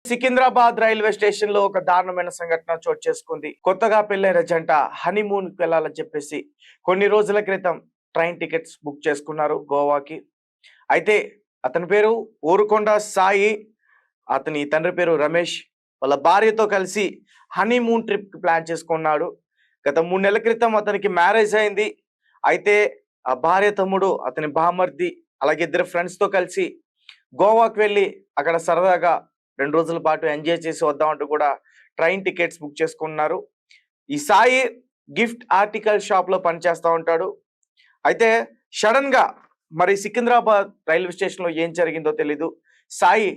Secunderabad railway station లో ఒక దారుణమైన సంఘటన చోటు చేసుకుంది. కొత్తగా పెళ్లైన జంట హనీమూన్ కి వెళ్లాలని చెప్పేసి కొన్ని రోజుల క్రితం ట్రైన్ టికెట్స్ బుక్ చేసుకున్నారు గోవాకి. అయితే అతని పేరు ఊరుకొండ సాయి, అతని తండ్రి పేరు రమేష్. వాళ్ళ భార్యతో కలిసి హనీమూన్ ట్రిప్ కి ప్లాన్ చేసుకున్నాడు. గత 3 నెలల క్రితం అతనికి మ్యారేజ్ అయింది. అయితే ఆ భార్య తమ్ముడు, అతని బామర్ది, అలాగే ఇద్దరు ఫ్రెండ్స్ తో కలిసి గోవాకి వెళ్ళి అక్కడ సరదాగా 2 రోజుల పాటు ఎంజాయ్ చేసి వద్దామంటూ కూడా ట్రైన్ టికెట్స్ బుక్ చేసుకున్నారు. ఈ సాయి గిఫ్ట్ ఆర్టికల్ షాప్ లో పనిచేస్తూ ఉంటాడు. అయితే సడన్ గా మరి సికింద్రాబాద్ రైల్వే స్టేషన్ లో ఏం జరిగిందో తెలీదు. సాయి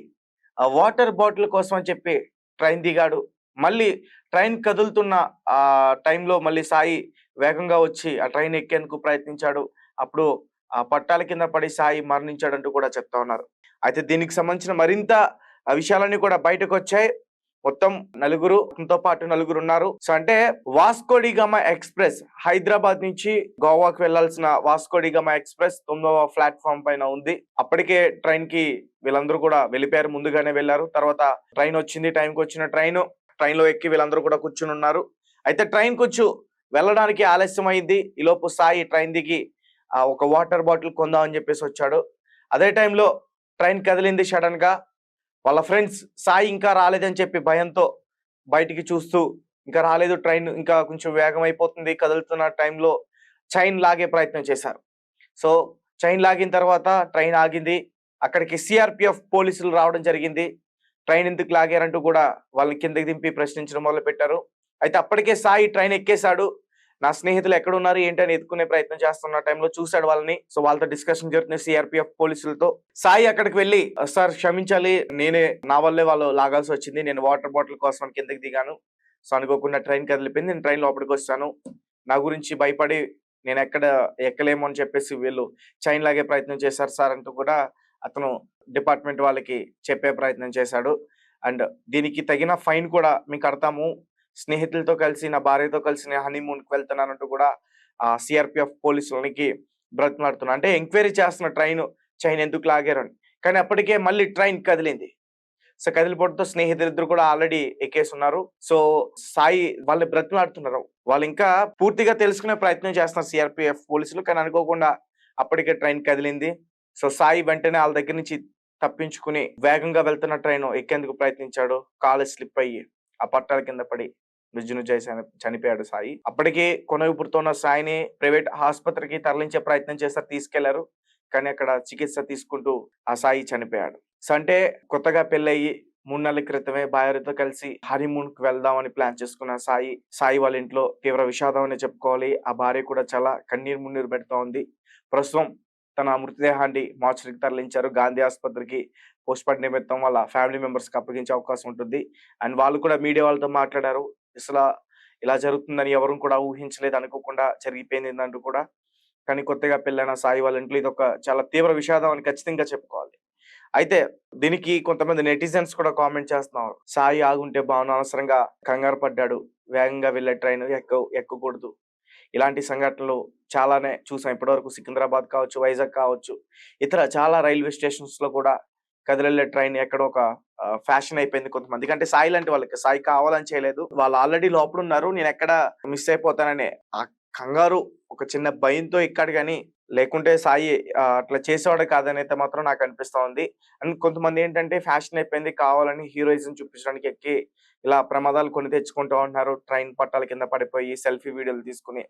ఆ వాటర్ బాటిల్ కోసం అని చెప్పి ట్రైన్ దిగాడు. మళ్ళీ ట్రైన్ కదులుతున్న ఆ టైంలో మళ్ళీ సాయి వేగంగా వచ్చి ఆ ట్రైన్ ఎక్కేందుకు ప్రయత్నించాడు. అప్పుడు ఆ పట్టాల కింద పడి సాయి మరణించాడంటూ కూడా చెప్తా ఉన్నారు. అయితే దీనికి సంబంధించిన మరింత ఆ విషయాలన్నీ కూడా బయటకు వచ్చాయి. మొత్తం నలుగురు ఉన్నారు. సో అంటే వాస్కోడిగామా ఎక్స్ప్రెస్ హైదరాబాద్ నుంచి గోవాకి వెళ్లాల్సిన వాస్కోడిగామా ఎక్స్ప్రెస్ 9వ ప్లాట్ఫామ్ పైన ఉంది. అప్పటికే ట్రైన్ కి వీళ్ళందరూ కూడా వెళ్ళిపోయారు, ముందుగానే వెళ్ళారు. తర్వాత ట్రైన్ వచ్చింది, టైంకి వచ్చిన ట్రైన్ లో ఎక్కి వీళ్ళందరూ కూడా కూర్చుని ఉన్నారు. అయితే ట్రైన్ వెళ్ళడానికి ఆలస్యం అయింది. ఈలోపు సాయి ట్రైన్ దిగి ఒక వాటర్ బాటిల్ కొందామని చెప్పేసి వచ్చాడు. అదే టైంలో ట్రైన్ కదిలింది సడన్ గా. వాళ్ళ ఫ్రెండ్స్ సాయి ఇంకా రాలేదని చెప్పి భయంతో బయటికి చూస్తూ, ఇంకా రాలేదు, ట్రైన్ ఇంకా కొంచెం వేగం అయిపోతుంది, కదులుతున్న టైంలో చైన్ లాగే ప్రయత్నం చేశారు. సో చైన్ లాగిన తర్వాత ట్రైన్ ఆగింది. అక్కడికి సిఆర్పిఎఫ్ పోలీసులు రావడం జరిగింది. ట్రైన్ ఎందుకు లాగారంటూ కూడా వాళ్ళని కిందకి దింపి ప్రశ్నించడం మొదలు పెట్టారు. అయితే అప్పటికే సాయి ట్రైన్ ఎక్కేశాడు. నా స్నేహితులు ఎక్కడున్నారు ఏంటని ఎత్తుకునే ప్రయత్నం చేస్తున్న టైంలో చూశాడు వాళ్ళని. సో వాళ్ళతో డిస్కషన్ జరుగుతుంది సిఆర్పిఎఫ్ పోలీసులతో. సాయి అక్కడికి వెళ్ళి, సార్ క్షమించాలి, నా వల్లే వాళ్ళు లాగాల్సి వచ్చింది, నేను వాటర్ బాటిల్ కోసం కిందకి దిగాను, సో అనుకోకుండా ట్రైన్ కదిలిపోయింది, నేను ట్రైన్ లోపలికి వచ్చాను, నా గురించి భయపడి నేను ఎక్కలేము అని చెప్పేసి వీళ్ళు చైన్ లాగే ప్రయత్నం చేశారు సార్ అంటూ కూడా అతను డిపార్ట్మెంట్ వాళ్ళకి చెప్పే ప్రయత్నం చేశాడు. అండ్ దీనికి తగిన ఫైన్ కూడా మీకు కడతాము, స్నేహితులతో కలిసి, నా భార్యతో కలిసి నేను హనీమూన్ కి వెళ్తున్నానంటూ కూడా ఆ సిఆర్పిఎఫ్ పోలీసులకి బ్రతిమాడుతున్నా. అంటే ఎంక్వైరీ చేస్తున్న ట్రైన్ చైన్ ఎందుకు లాగారని. కానీ అప్పటికే మళ్ళీ ట్రైన్ కదిలింది. సో కదిలిపోవడంతో స్నేహితులిద్దరు కూడా ఆల్రెడీ ఎక్కేసి ఉన్నారు. సో సాయి వాళ్ళు బ్రతిమాడుతున్నారు. వాళ్ళు ఇంకా పూర్తిగా తెలుసుకునే ప్రయత్నం చేస్తున్నారు సిఆర్పిఎఫ్ పోలీసులు. కానీ అనుకోకుండా అప్పటికే ట్రైన్ కదిలింది. సో సాయి వెంటనే వాళ్ళ దగ్గర నుంచి తప్పించుకుని వేగంగా వెళ్తున్న ట్రైన్ ఎక్కేందుకు ప్రయత్నించాడు. కాలు స్లిప్ అయ్యి ఆ పట్టాల కింద పడి నుజ్జునుజ్జై చనిపోయాడు సాయి. అప్పటికే కొనవిపుడుతున్న సాయిని ప్రైవేట్ ఆసుపత్రికి తరలించే ప్రయత్నం చేశారు, తీసుకెళ్లారు. కానీ అక్కడ చికిత్స తీసుకుంటూ ఆ సాయి చనిపోయాడు. సో అంటే కొత్తగా పెళ్ళయి 3 నెలల క్రితమే భార్యతో కలిసి హనీమూన్ కి వెళ్దామని ప్లాన్ చేసుకున్న సాయి వాళ్ళ ఇంట్లో తీవ్ర విషాదం అని చెప్పుకోవాలి. ఆ భార్య కూడా చాలా కన్నీరు మున్నీరు పెడతా ఉంది. ప్రస్తుతం తన మృతదేహాన్ని మార్చురీకి తరలించారు. గాంధీ ఆసుపత్రికి పోస్ట్ మార్టం నిమిత్తం వాళ్ళ ఫ్యామిలీ మెంబర్స్ కి అప్పగించే అవకాశం ఉంటుంది. అండ్ వాళ్ళు కూడా మీడియా వాళ్ళతో మాట్లాడారు. అసలు ఇలా జరుగుతుందని ఎవరు కూడా ఊహించలేదు, అనుకోకుండా జరిగిపోయింది అంటూ కూడా. కానీ కొత్తగా పెళ్ళైన సాయి వాళ్ళ ఇంట్లో ఇది ఒక చాలా తీవ్ర విషాదం అని ఖచ్చితంగా చెప్పుకోవాలి. అయితే దీనికి కొంతమంది నెటిజన్స్ కూడా కామెంట్ చేస్తున్నారు, సాయి ఆగుంటే బాగుండు, అనవసరంగా కంగారు పడ్డాడు, వేగంగా వెళ్ళే ట్రైన్ ఎక్కకూడదు. ఇలాంటి సంఘటనలు చాలానే చూసాం ఇప్పటివరకు. సికింద్రాబాద్ కావచ్చు, వైజాగ్ కావచ్చు, ఇతర చాలా రైల్వే స్టేషన్స్ లో కూడా కదిలెళ్ళే ట్రైన్ ఎక్కడో ఒక ఫ్యాషన్ అయిపోయింది కొంతమందికి. అంటే సాయి లాంటి వాళ్ళకి, సాయి కావాలని చేయలేదు, వాళ్ళు ఆల్రెడీ లోపల ఉన్నారు, నేను ఎక్కడ మిస్ అయిపోతానని ఆ కంగారు, ఒక చిన్న భయంతో ఎక్కాడు. కానీ లేకుంటే సాయి అట్లా చేసేవాడు కాదని అయితే మాత్రం నాకు అనిపిస్తా ఉంది. అండ్ కొంతమంది ఏంటంటే ఫ్యాషన్ అయిపోయింది, కావాలని హీరోయిజం చూపించడానికి ఎక్కి ఇలా ప్రమాదాలు కొని తెచ్చుకుంటూ ఉంటున్నారు. ట్రైన్ పట్టాల కింద పడిపోయి సెల్ఫీ వీడియోలు తీసుకుని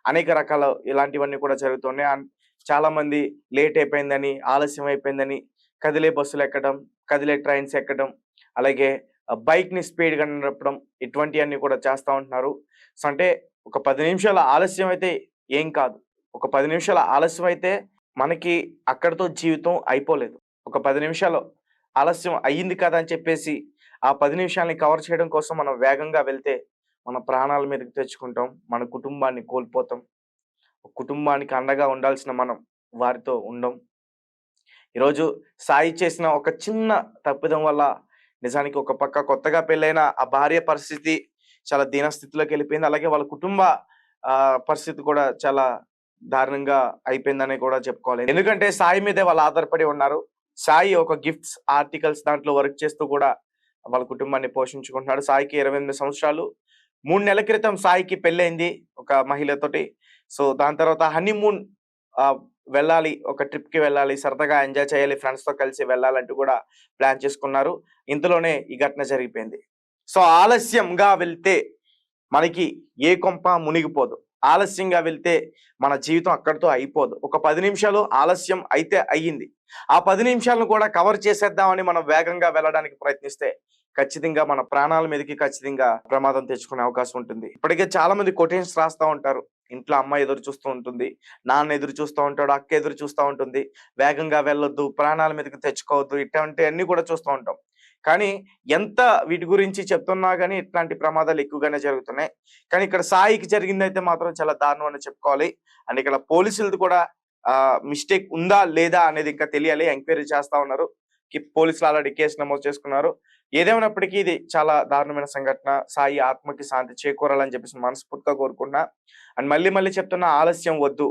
అనేక రకాల ఇలాంటివన్నీ కూడా జరుగుతున్నాయి. అండ్ చాలా మంది లేట్ అయిపోయిందని, ఆలస్యం అయిపోయిందని కదిలే బస్సులు ఎక్కడం, కదిలే ట్రైన్స్ ఎక్కడం, అలాగే బైక్ ని స్పీడ్ గా నడపడం, ఇటువంటివన్నీ కూడా చేస్తూ ఉంటున్నారు. సో అంటే ఒక 10 నిమిషాల ఆలస్యం అయితే ఏం కాదు. ఒక 10 నిమిషాల ఆలస్యం అయితే మనకి అక్కడితో జీవితం అయిపోలేదు. ఒక 10 నిమిషాలు ఆలస్యం అయ్యింది కదా అని చెప్పేసి ఆ 10 నిమిషాలని కవర్ చేయడం కోసం మనం వేగంగా వెళ్తే మన ప్రాణాల మీదకి తెచ్చుకుంటాం, మన కుటుంబాన్ని కోల్పోతాం. కుటుంబానికి అండగా ఉండాల్సిన మనం వారితో ఉండం. ఈరోజు సాయి చేసిన ఒక చిన్న తప్పిదం వల్ల నిజానికి ఒక పక్క కొత్తగా పెళ్ళైన ఆ భార్య పరిస్థితి చాలా దీనస్థితిలోకి వెళ్ళిపోయింది. అలాగే వాళ్ళ కుటుంబ పరిస్థితి కూడా చాలా దారుణంగా అయిపోయిందని కూడా చెప్పుకోవాలి. ఎందుకంటే సాయి మీదే వాళ్ళు ఆధారపడి ఉన్నారు. సాయి ఒక గిఫ్ట్స్ ఆర్టికల్స్ దాంట్లో వర్క్ చేస్తూ కూడా వాళ్ళ కుటుంబాన్ని పోషించుకుంటున్నాడు. సాయికి 28 సంవత్సరాలు. 3 నెలల క్రితం సాయికి పెళ్ళయింది ఒక మహిళతోటి. సో, దాని తర్వాత హనీమూన్ ఆహ్, వెళ్ళాలి. ఒక ట్రిప్‌కి వెళ్ళాలి. సరదాగా ఎంజాయ్ చేయాలి. ఫ్రెండ్స్‌తో కలిసి వెళ్ళాలంటూ కూడా ప్లాన్ చేసుకున్నారు. ఇంతలోనే ఈ ఘటన జరిగిపోయింది. సో, ఆలస్యంగా వెళ్తే మనకి ఏ కొంప మునిగిపోదు. ఆలస్యంగా వెళ్తే మన జీవితం అక్కడితో అయిపోదు. ఒక 10 నిమిషాలు ఆలస్యం అయితే అయ్యింది. ఆ 10 నిమిషాలను కూడా కవర్ చేసేద్దామని మనం వేగంగా వెళ్ళడానికి ప్రయత్నిస్తే ఖచ్చితంగా మన ప్రాణాల మీదకి ఖచ్చితంగా ప్రమాదం తెచ్చుకునే అవకాశం ఉంటుంది. ఇప్పటికే చాలా మంది కొటేషన్స్ రాస్తా ఉంటారు. ఇంట్లో అమ్మ ఎదురు చూస్తూ ఉంటుంది. నాన్న ఎదురు చూస్తూ ఉంటాడు. అక్క ఎదురు చూస్తా ఉంటుంది. వేగంగా వెళ్ళొద్దు, ప్రాణాల మీదకి తెచ్చుకోవద్దు. ఇట్లాంటివన్నీ కూడా చూస్తూ ఉంటాం. కానీ ఎంత వీటి గురించి చెప్తున్నా గానీ ఇట్లాంటి ప్రమాదాలు ఎక్కువగానే జరుగుతున్నాయి. కానీ ఇక్కడ సాయికి జరిగిందైతే మాత్రం చాలా దారుణం అని చెప్పుకోవాలి. అండ్ ఇక్కడ పోలీసులది కూడా మిస్టేక్ ఉందా? లేదా? అనేది ఇంకా తెలియాలి. ఎంక్వైరీ చేస్తా ఉన్నారు. పోలీసులు ఆల్రెడీ కేసు నమోదు చేసుకున్నారు. ఏదేమైనప్పటికీ ఇది చాలా దారుణమైన సంఘటన. సాయి ఆత్మకి శాంతి చేకూరాలని చెప్పేసి మనస్ఫూర్తిగా కోరుకుంటున్నా. అండ్ మళ్ళీ మళ్ళీ చెప్తున్నా, ఆలస్యం వద్దు.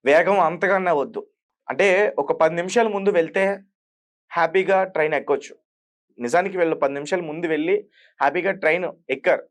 వేగం అంతకన్నా వద్దు. అంటే ఒక 10 నిమిషాల ముందు వెళ్తే హ్యాపీగా ట్రైన్ ఎక్కొచ్చు. నిజానికి వీళ్ళు 10 నిమిషాల ముందు వెళ్లి హ్యాపీగా ట్రైన్ ఎక్కారు.